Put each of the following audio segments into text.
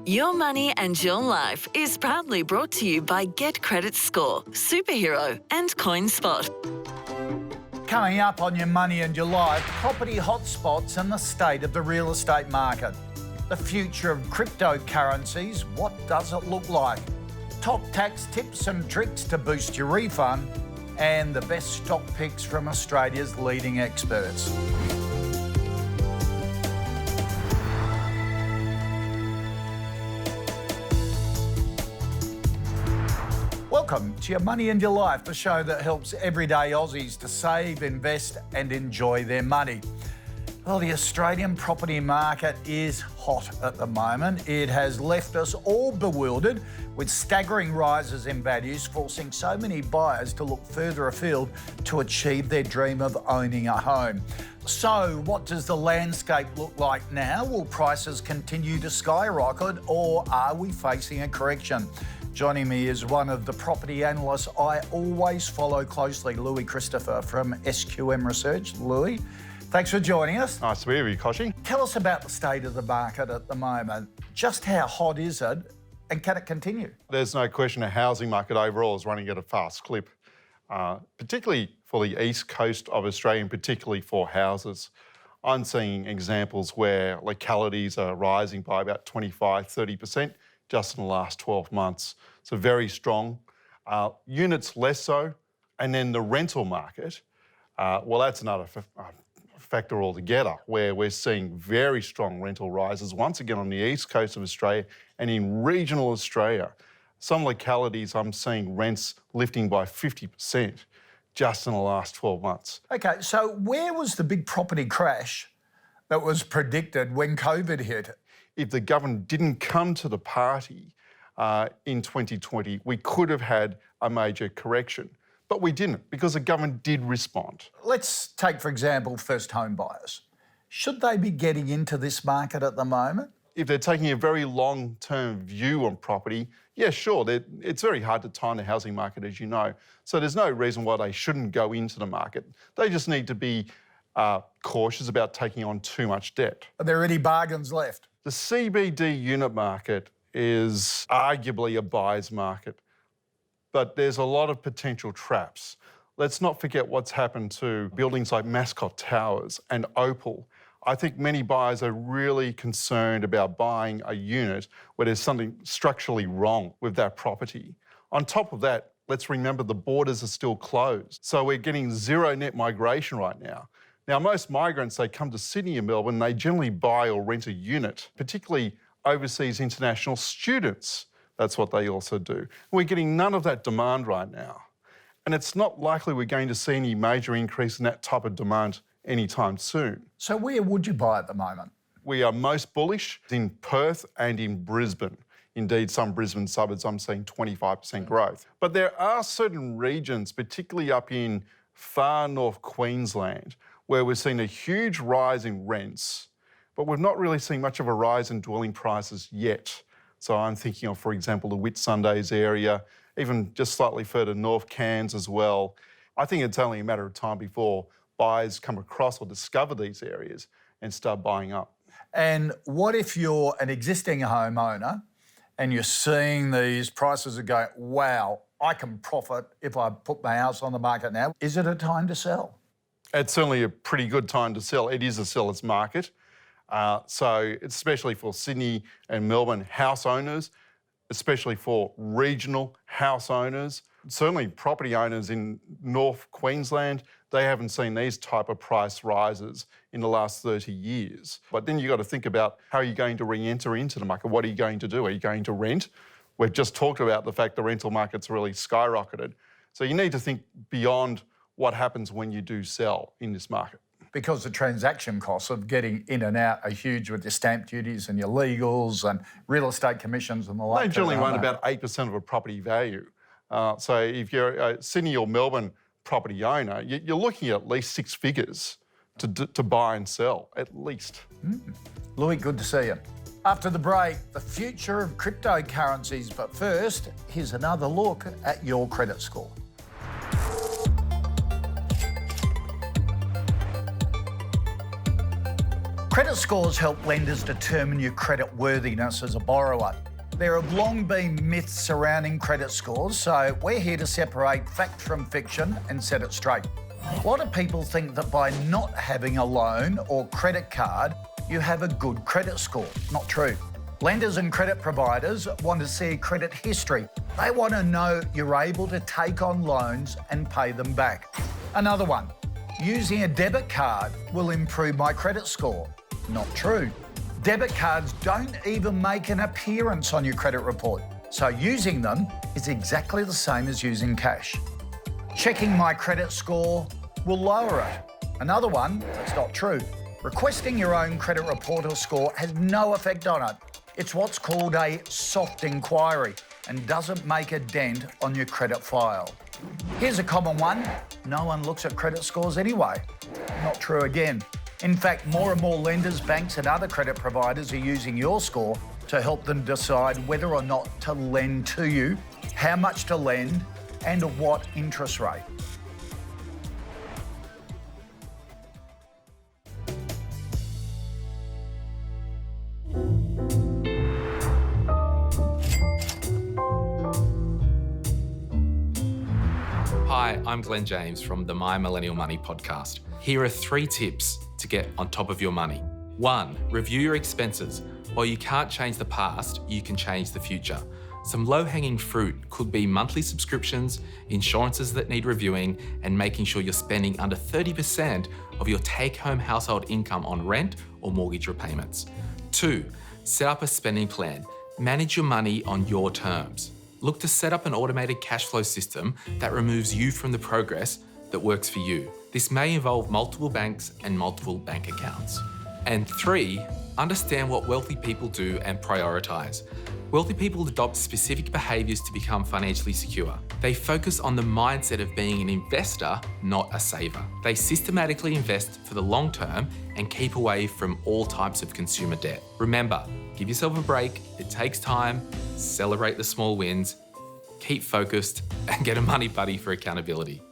Your Money and Your Life is proudly brought to you by Get Credit Score, Superhero and CoinSpot. Coming up on Your Money and Your Life, property hotspots and the state of the real estate market. The future of cryptocurrencies, what does it look like? Top tax tips and tricks to boost your refund, and the best stock picks from Australia's leading experts. Welcome to Your Money and Your Life, the show that helps everyday Aussies to save, invest and enjoy their money. Well, the Australian property market is hot at the moment. It has left us all bewildered with staggering rises in values, forcing so many buyers to look further afield to achieve their dream of owning a home. So what does the landscape look like now? Will prices continue to skyrocket, or are we facing a correction? Joining me is one of the property analysts I always follow closely, Louis Christopher from SQM Research. Louis, thanks for joining us. Nice to be with you, Koshy. Tell us about the state of the market at the moment. Just how hot is it, and can it continue? There's no question the housing market overall is running at a fast clip, particularly for the east coast of Australia, and particularly for houses. I'm seeing examples where localities are rising by about 25-30% just in the last 12 months. So very strong. Units less so. And then the rental market, well, that's another factor altogether, where we're seeing very strong rental rises once again on the east coast of Australia and in regional Australia. Some localities I'm seeing rents lifting by 50% just in the last 12 months. Okay, so where was the big property crash that was predicted when COVID hit? If the government didn't come to the party in 2020, we could have had a major correction. But we didn't, because the government did respond. Let's take, for example, first home buyers. Should they be getting into this market at the moment? If they're taking a very long-term view on property, yeah, sure. It's very hard to time the housing market, as you know. So there's no reason why they shouldn't go into the market. They just need to be cautious about taking on too much debt. Are there any bargains left? The CBD unit market is arguably a buyer's market, but there's a lot of potential traps. Let's not forget what's happened to buildings like Mascot Towers and Opal. I think many buyers are really concerned about buying a unit where there's something structurally wrong with that property. On top of that, let's remember the borders are still closed. So we're getting zero net migration right now. Now, most migrants, they come to Sydney and Melbourne, they generally buy or rent a unit, particularly overseas international students. That's what they also do. We're getting none of that demand right now. And it's not likely we're going to see any major increase in that type of demand anytime soon. So where would you buy at the moment? We are most bullish in Perth and in Brisbane. Indeed, some Brisbane suburbs, I'm seeing 25% growth. But there are certain regions, particularly up in far north Queensland, where we're seeing a huge rise in rents, but we've not really seen much of a rise in dwelling prices yet. So I'm thinking of, for example, the Whitsundays area, even just slightly further north, Cairns as well. I think it's only a matter of time before buyers come across or discover these areas and start buying up. And what if you're an existing homeowner and you're seeing these prices are going, wow, I can profit if I put my house on the market now? Is it a time to sell? It's certainly a pretty good time to sell. It is a seller's market. So especially for Sydney and Melbourne house owners, especially for regional house owners, certainly property owners in North Queensland, they haven't seen these type of price rises in the last 30 years. But then you've got to think about how are you going to re-enter into the market? What are you going to do? Are you going to rent? We've just talked about the fact the rental market's really skyrocketed. So you need to think beyond what happens when you do sell in this market. Because the transaction costs of getting in and out are huge with your stamp duties and your legals and real estate commissions and the like. They generally run about 8% of a property value. So if you're a Sydney or Melbourne property owner, you're looking at least six figures to buy and sell, at least. Louis, good to see you. After the break, the future of cryptocurrencies. But first, here's another look at your credit score. Credit scores help lenders determine your credit worthiness as a borrower. There have long been myths surrounding credit scores, so we're here to separate fact from fiction and set it straight. A lot of people think that by not having a loan or credit card, you have a good credit score. Not true. Lenders and credit providers want to see credit history. They want to know you're able to take on loans and pay them back. Another one, using a debit card will improve my credit score. Not true. Debit cards don't even make an appearance on your credit report, so using them is exactly the same as using cash. Checking my credit score will lower it. Another one, that's not true. Requesting your own credit report or score has no effect on it. It's what's called a soft inquiry and doesn't make a dent on your credit file. Here's a common one. No one looks at credit scores anyway. Not true again. In fact, more and more lenders, banks and other credit providers are using your score to help them decide whether or not to lend to you, how much to lend, and at what interest rate. Hi, I'm Glenn James from the My Millennial Money podcast. Here are 3 tips to get on top of your money. 1, review your expenses. While you can't change the past, you can change the future. Some low-hanging fruit could be monthly subscriptions, insurances that need reviewing, and making sure you're spending under 30% of your take-home household income on rent or mortgage repayments. 2, set up a spending plan. Manage your money on your terms. Look to set up an automated cash flow system that removes you from the progress that works for you. This may involve multiple banks and multiple bank accounts. And 3, understand what wealthy people do and prioritise. Wealthy people adopt specific behaviours to become financially secure. They focus on the mindset of being an investor, not a saver. They systematically invest for the long term and keep away from all types of consumer debt. Remember, give yourself a break. It takes time. Celebrate the small wins. Keep focused and get a money buddy for accountability.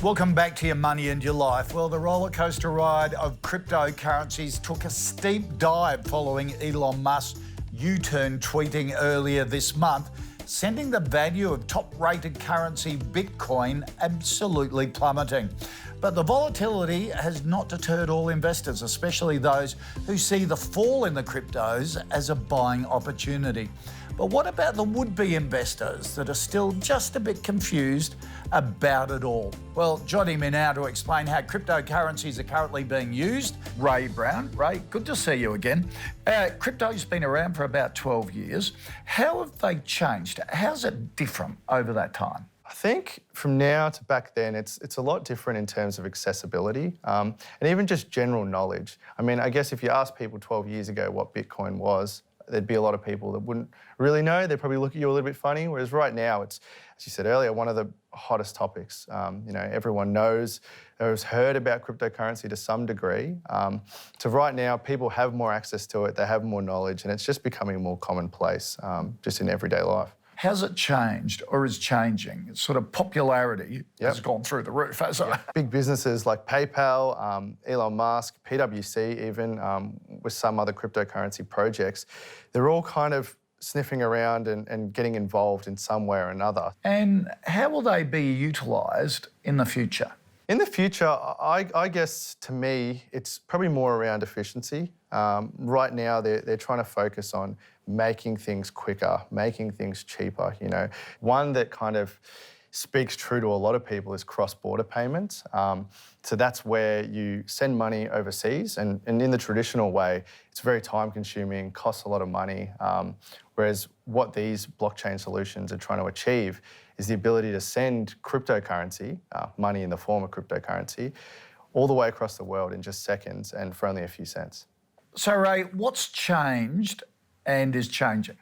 Welcome back to Your Money and Your Life. Well, the rollercoaster ride of cryptocurrencies took a steep dive following Elon Musk's U-turn tweeting earlier this month, sending the value of top-rated currency Bitcoin absolutely plummeting. But the volatility has not deterred all investors, especially those who see the fall in the cryptos as a buying opportunity. But what about the would-be investors that are still just a bit confused about it all? Well, joining me now to explain how cryptocurrencies are currently being used, Ray Brown. Ray, good to see you again. Crypto's been around for about 12 years. How have they changed? How's it different over that time? I think from now to back then, it's a lot different in terms of accessibility and even just general knowledge. I mean, I guess if you asked people 12 years ago what Bitcoin was, there'd be a lot of people that wouldn't really know. They'd probably look at you a little bit funny, whereas right now it's, as you said earlier, one of the hottest topics. Everyone knows or has heard about cryptocurrency to some degree. So right now, people have more access to it, they have more knowledge, and it's just becoming more commonplace just in everyday life. Has it changed or is changing? It's sort of popularity has gone through the roof, hasn't it? Big businesses like PayPal, Elon Musk, PwC even, with some other cryptocurrency projects, they're all kind of sniffing around and getting involved in some way or another. And how will they be utilised in the future? In the future, I guess to me, it's probably more around efficiency. Right now, they're trying to focus on making things quicker, making things cheaper. One that kind of speaks true to a lot of people is cross-border payments. So that's where you send money overseas, and in the traditional way, it's very time-consuming, costs a lot of money. Whereas what these blockchain solutions are trying to achieve is the ability to send cryptocurrency, money in the form of cryptocurrency, all the way across the world in just seconds and for only a few cents. So, Ray, what's changed and is changing?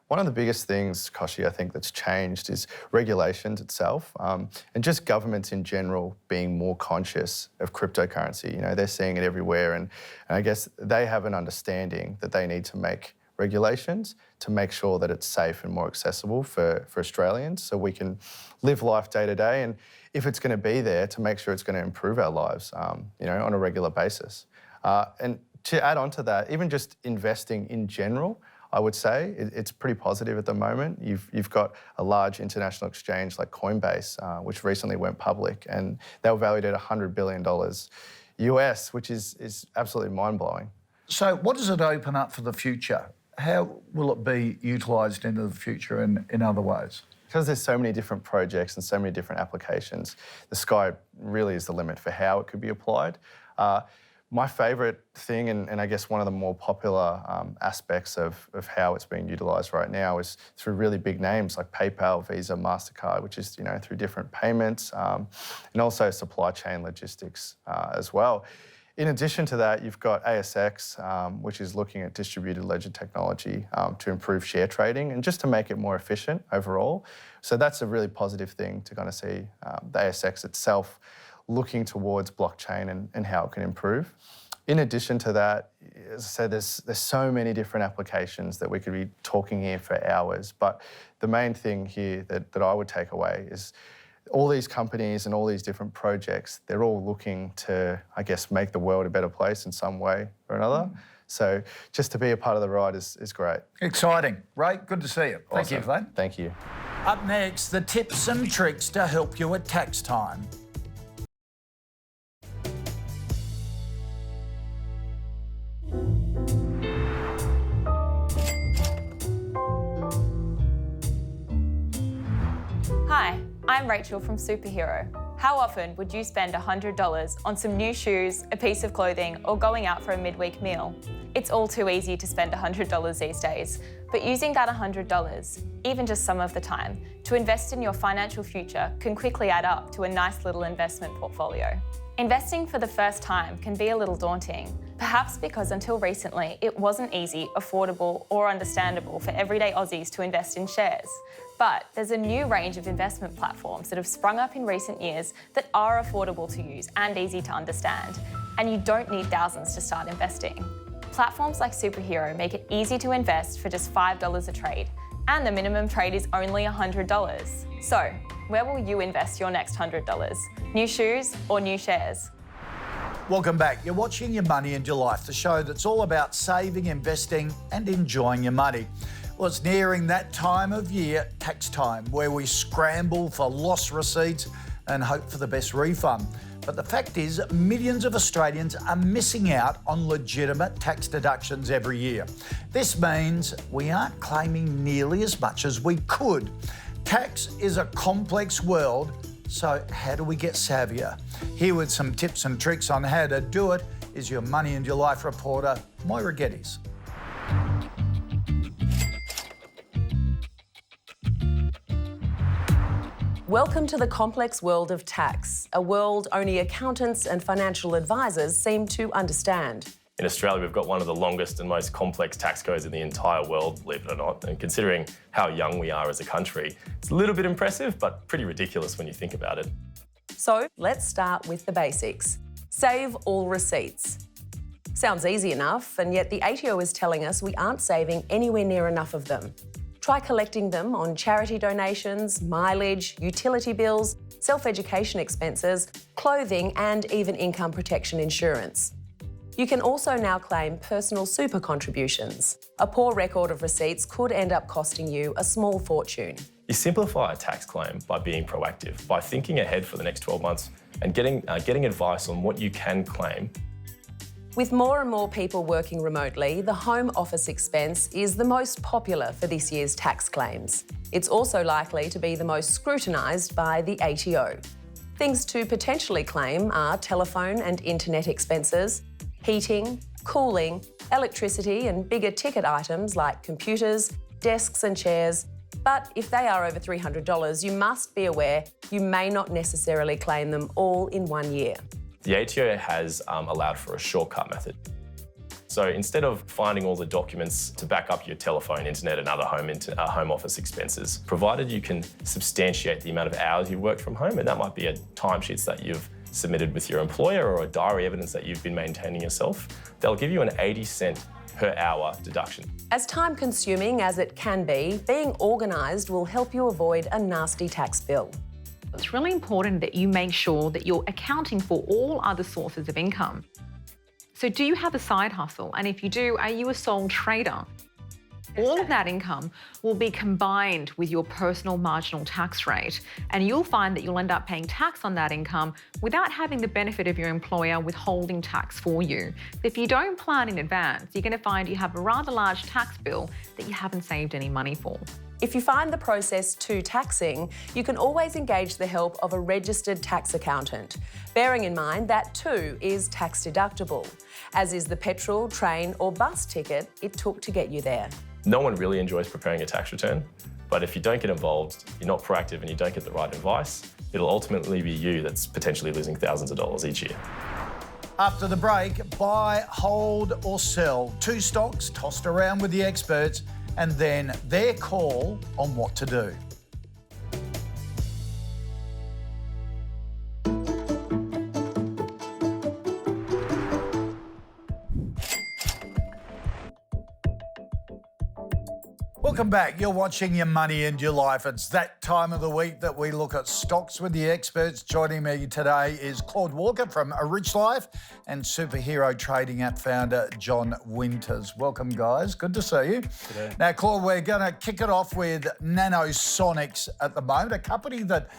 One of the biggest things, Koshi, I think that's changed is regulations itself and just governments in general being more conscious of cryptocurrency. They're seeing it everywhere and I guess they have an understanding that they need to make regulations to make sure that it's safe and more accessible for Australians so we can live life day to day. And if it's going to be there, to make sure it's going to improve our lives, on a regular basis. And to add on to that, even just investing in general, I would say it's pretty positive at the moment. You've got a large international exchange like Coinbase, which recently went public, and they were valued at $100 billion US, which is absolutely mind-blowing. So what does it open up for the future? How will it be utilised into the future in other ways? Because there's so many different projects and so many different applications, the sky really is the limit for how it could be applied. My favourite thing, and I guess one of the more popular aspects of how it's being utilised right now is through really big names like PayPal, Visa, MasterCard, which is through different payments, and also supply chain logistics as well. In addition to that, you've got ASX, which is looking at distributed ledger technology to improve share trading and just to make it more efficient overall. So that's a really positive thing to kind of see the ASX itself looking towards blockchain and how it can improve. In addition to that, as I said, there's so many different applications that we could be talking here for hours. But the main thing here that I would take away is all these companies and all these different projects, they're all looking to, I guess, make the world a better place in some way or another. So just to be a part of the ride is great. Exciting. Ray, good to see you. Thank you, Glenn. Thank you. Up next, the tips and tricks to help you at tax time. Hi, I'm Rachel from Superhero. How often would you spend $100 on some new shoes, a piece of clothing, or going out for a midweek meal? It's all too easy to spend $100 these days, but using that $100, even just some of the time, to invest in your financial future can quickly add up to a nice little investment portfolio. Investing for the first time can be a little daunting, perhaps because until recently it wasn't easy, affordable, or understandable for everyday Aussies to invest in shares. But there's a new range of investment platforms that have sprung up in recent years that are affordable to use and easy to understand, and you don't need thousands to start investing. Platforms like Superhero make it easy to invest for just $5 a trade, and the minimum trade is only $100. So, where will you invest your next $100? New shoes or new shares? Welcome back. You're watching Your Money and Your Life, the show that's all about saving, investing and enjoying your money. Well, it's nearing that time of year, tax time, where we scramble for lost receipts and hope for the best refund. But the fact is, millions of Australians are missing out on legitimate tax deductions every year. This means we aren't claiming nearly as much as we could. Tax is a complex world, so how do we get savvier? Here with some tips and tricks on how to do it is Your Money and Your Life reporter, Moira Geddes. Welcome to the complex world of tax, a world only accountants and financial advisors seem to understand. In Australia, we've got one of the longest and most complex tax codes in the entire world, believe it or not. And considering how young we are as a country, it's a little bit impressive, but pretty ridiculous when you think about it. So let's start with the basics. Save all receipts. Sounds easy enough, and yet the ATO is telling us we aren't saving anywhere near enough of them. Try collecting them on charity donations, mileage, utility bills, self-education expenses, clothing, and even income protection insurance. You can also now claim personal super contributions. A poor record of receipts could end up costing you a small fortune. You simplify a tax claim by being proactive, by thinking ahead for the next 12 months and getting advice on what you can claim. With more and more people working remotely, the home office expense is the most popular for this year's tax claims. It's also likely to be the most scrutinised by the ATO. Things to potentially claim are telephone and internet expenses, heating, cooling, electricity and bigger ticket items like computers, desks and chairs. But if they are over $300, you must be aware you may not necessarily claim them all in 1 year. The ATO has allowed for a shortcut method. So instead of finding all the documents to back up your telephone, internet and other home office expenses, provided you can substantiate the amount of hours you've worked from home, and that might be timesheets that you've submitted with your employer or a diary evidence that you've been maintaining yourself, they'll give you an 80-cent per hour deduction. As time-consuming as it can be, being organised will help you avoid a nasty tax bill. It's really important that you make sure that you're accounting for all other sources of income. So do you have a side hustle? And if you do, are you a sole trader? All of that income will be combined with your personal marginal tax rate, and you'll find that you'll end up paying tax on that income without having the benefit of your employer withholding tax for you. If you don't plan in advance, you're going to find you have a rather large tax bill that you haven't saved any money for. If you find the process too taxing, you can always engage the help of a registered tax accountant, bearing in mind that too is tax deductible, as is the petrol, train or bus ticket it took to get you there. No one really enjoys preparing a tax return, but if you don't get involved, you're not proactive and you don't get the right advice, it'll ultimately be you that's potentially losing thousands of dollars each year. After the break, buy, hold or sell. 2 stocks tossed around with the experts and then their call on what to do. Welcome back. You're watching Your Money and Your Life. It's that time of the week that we look at stocks with the experts. Joining me today is Claude Walker from A Rich Life and Superhero Trading app founder John Winters. Welcome, guys. Good to see you. G'day. Now, Claude, we're going to kick it off with Nanosonics at the moment, a company that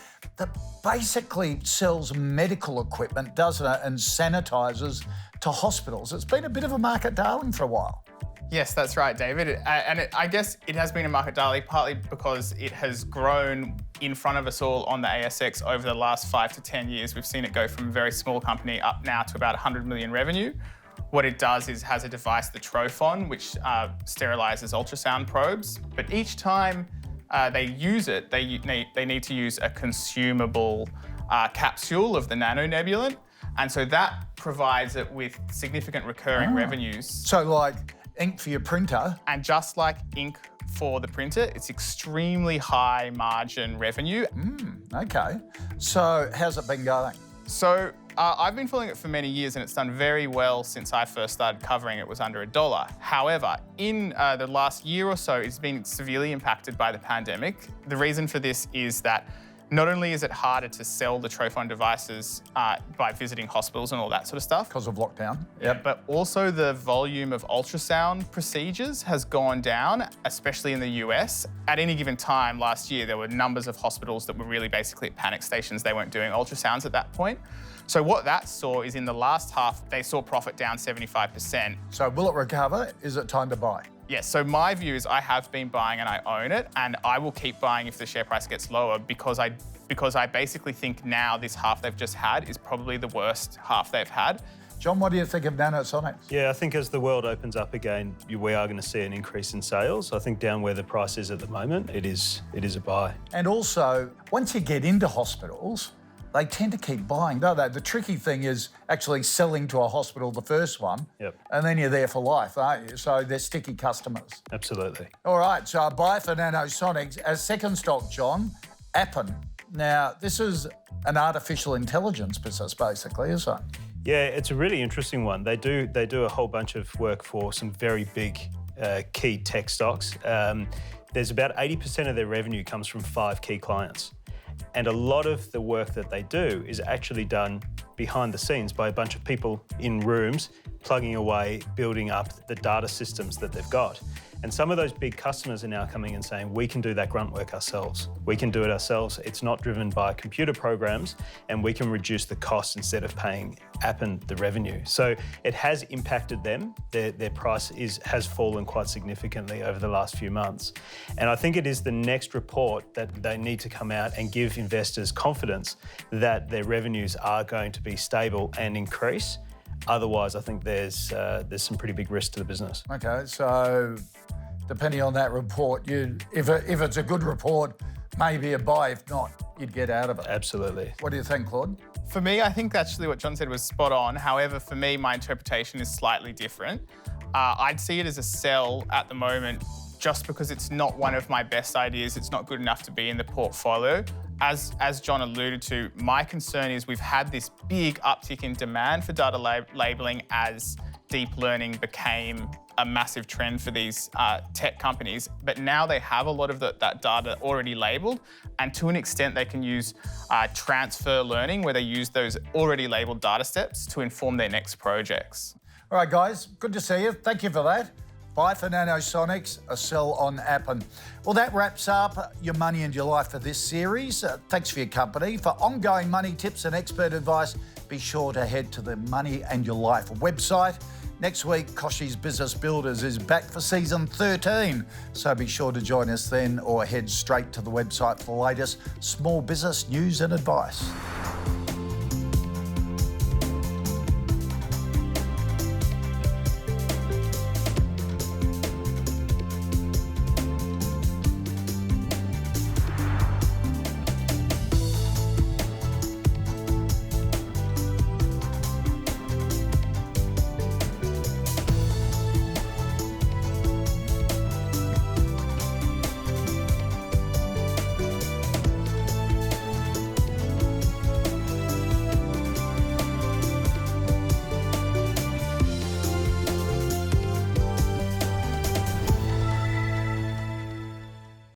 basically sells medical equipment, doesn't it, and sanitizers to hospitals. It's been a bit of a market darling for a while. Yes, that's right, David. I guess it has been a market darling partly because it has grown in front of us all on the ASX over the last 5 to 10 years. We've seen it go from a very small company up now to about 100 million revenue. What it does is has a device, the Trophon, which sterilises ultrasound probes. But each time they use it, they need to use a consumable capsule of the nanonebulant. And so that provides it with significant recurring revenues. So like ink for your printer. And just like ink for the printer, it's extremely high margin revenue. Okay. So how's it been going? So I've been following it for many years and it's done very well since I first started covering it was under $1. However, in the last year or so, it's been severely impacted by the pandemic. The reason for this is that not only is it harder to sell the Trophon devices by visiting hospitals and all that sort of stuff. Because of lockdown. Yeah, but also the volume of ultrasound procedures has gone down, especially in the US. At any given time last year, there were numbers of hospitals that were really basically at panic stations. They weren't doing ultrasounds at that point. So what that saw is in the last half, they saw profit down 75%. So will it recover? Is it time to buy? Yes, so my view is I have been buying and I own it, and I will keep buying if the share price gets lower because I basically think now this half they've just had is probably the worst half they've had. John, what do you think of Nanosonics? Yeah, I think as the world opens up again, we are going to see an increase in sales. I think down where the price is at the moment, it is a buy. And also, once you get into hospitals, they tend to keep buying, don't they? The tricky thing is actually selling to a hospital the first one, and then you're there for life, aren't you? So they're sticky customers. Absolutely. All right, so a buy for Nanosonics. As second stock, John, Appen. Now, this is an artificial intelligence business, basically, isn't it? Yeah, it's a really interesting one. They do a whole bunch of work for some very big key tech stocks. There's about 80% of their revenue comes from 5 key clients. And a lot of the work that they do is actually done behind the scenes by a bunch of people in rooms, plugging away, building up the data systems that they've got. And some of those big customers are now coming and saying, we can do that grunt work ourselves. We can do it ourselves. It's not driven by computer programs, and we can reduce the cost instead of paying Appen the revenue. So it has impacted them. Their price has fallen quite significantly over the last few months. And I think it is the next report that they need to come out and give investors confidence that their revenues are going to be stable and increase. Otherwise, I think there's some pretty big risk to the business. Okay, so depending on that report, if it's a good report, maybe a buy. If not, you'd get out of it. Absolutely. What do you think, Claude? For me, I think actually what John said was spot on. However, for me, my interpretation is slightly different. I'd see it as a sell at the moment just because it's not one of my best ideas. It's not good enough to be in the portfolio. As John alluded to, my concern is we've had this big uptick in demand for data labeling as deep learning became a massive trend for these tech companies. But now they have a lot of that data already labeled, and to an extent they can use transfer learning, where they use those already labeled data steps to inform their next projects. All right, guys, good to see you. Thank you for that. Bye for Nanosonics, a sell on Appen. Well, that wraps up Your Money and Your Life for this series. Thanks for your company. For ongoing money tips and expert advice, be sure to head to the Money and Your Life website. Next week, Koshi's Business Builders is back for season 13. So be sure to join us then, or head straight to the website for the latest small business news and advice.